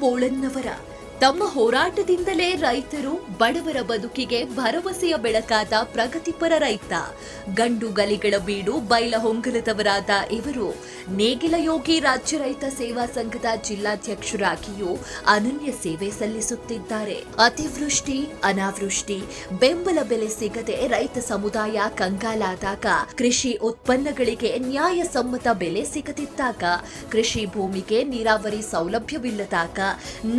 ಬೋಳನ್ನವರ ತಮ್ಮ ಹೋರಾಟದಿಂದಲೇ ರೈತರು ಬಡವರ ಬದುಕಿಗೆ ಭರವಸೆಯ ಬೆಳಕಾದ ಪ್ರಗತಿಪರ ರೈತ. ಗಂಡು ಗಲಿಗಳ ಬೀಡು ಬೈಲಹೊಂಗಲದವರಾದ ಇವರು ನೇಗಿಲ ಯೋಗಿ ರಾಜ್ಯ ರೈತ ಸೇವಾ ಸಂಘದ ಜಿಲ್ಲಾಧ್ಯಕ್ಷರಾಗಿಯೂ ಅನನ್ಯ ಸೇವೆ ಸಲ್ಲಿಸುತ್ತಿದ್ದಾರೆ. ಅತಿವೃಷ್ಟಿ, ಅನಾವೃಷ್ಟಿ, ಬೆಂಬಲ ಬೆಲೆ ಸಿಗದೆ ರೈತ ಸಮುದಾಯ ಕಂಗಾಲಾದಾಗ, ಕೃಷಿ ಉತ್ಪನ್ನಗಳಿಗೆ ನ್ಯಾಯಸಮ್ಮತ ಬೆಲೆ ಸಿಗದಿದ್ದಾಗ, ಕೃಷಿ ಭೂಮಿಗೆ ನೀರಾವರಿ ಸೌಲಭ್ಯವಿಲ್ಲದಾಗ,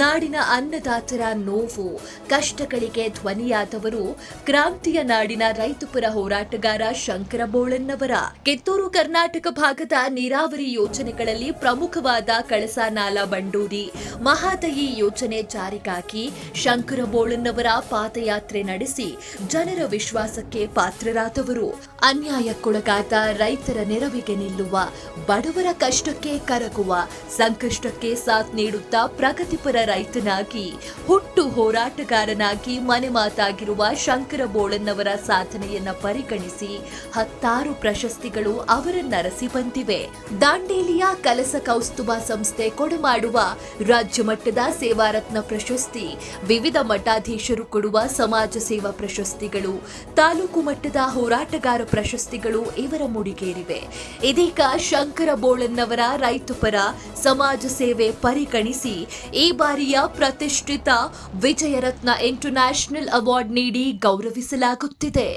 ನಾಡಿನ ಅನ್ನದಾತರ ನೋವು ಕಷ್ಟಗಳಿಗೆ ಧ್ವನಿಯಾದವರು ಕ್ರಾಂತಿಯ ನಾಡಿನ ರೈತಪರ ಹೋರಾಟಗಾರ ಶಂಕರ ಬೋಳನ್ನವರ. ಕಿತ್ತೂರು ಕರ್ನಾಟಕ ಭಾಗದ ನೀರಾವರಿ ಯೋಜನೆಗಳಲ್ಲಿ ಪ್ರಮುಖವಾದ ಕಳಸಾ ನಾಲಾ ಬಂಡೂರಿ ಮಹಾದಯಿ ಯೋಜನೆ ಜಾರಿಗಾಗಿ ಶಂಕರ ಬೋಳನ್ನವರ ಪಾದಯಾತ್ರೆ ನಡೆಸಿ ಜನರ ವಿಶ್ವಾಸಕ್ಕೆ ಪಾತ್ರರಾದವರು. ಅನ್ಯಾಯಕ್ಕೊಳಗಾದ ರೈತರ ನೆರವಿಗೆ ನಿಲ್ಲುವ, ಬಡವರ ಕಷ್ಟಕ್ಕೆ ಕರಗುವ, ಸಂಕಷ್ಟಕ್ಕೆ ಸಾಥ್ ನೀಡುತ್ತಾ ಪ್ರಗತಿಪರ ರೈತನಾಗಿ ಹುಟ್ಟು ಹೋರಾಟಗಾರನಾಗಿ ಮನೆ ಮಾತಾಗಿರುವ ಶಂಕರ ಬೋಳನ್ನವರ ಸಾಧನೆಯನ್ನ ಪರಿಗಣಿಸಿ 10 ಪ್ರಶಸ್ತಿಗಳು ಅವರನ್ನರಸಿ ಬಂದಿವೆ. ದಾಂಡೇಲಿಯ ಕಲಸ ಕೌಸ್ತುಭ ಸಂಸ್ಥೆ ಕೊಡಮಾಡುವ ರಾಜ್ಯ ಮಟ್ಟದ ಸೇವಾರತ್ನ ಪ್ರಶಸ್ತಿ, ವಿವಿಧ ಮಠಾಧೀಶರು ಕೊಡುವ ಸಮಾಜ ಸೇವಾ ಪ್ರಶಸ್ತಿಗಳು, ತಾಲೂಕು ಮಟ್ಟದ ಹೋರಾಟಗಾರ ಪ್ರಶಸ್ತಿಗಳು ಇವರ ಮುಡಿಗೇರಿವೆ. ಇದೀಗ ಶಂಕರ ಬೋಳನ್ನವರ ರೈತಪರ ಸಮಾಜ ಸೇವೆ ಪರಿಗಣಿಸಿ ಈ ಬಾರಿಯ ಪ್ರತಿಷ್ಠಿತ ವಿಜಯರತ್ನ ಇಂಟರ್ನ್ಯಾಷನಲ್ ಅವಾರ್ಡ್ ನೀಡಿ ಗೌರವಿಸಲಾಗುತ್ತಿದೆ.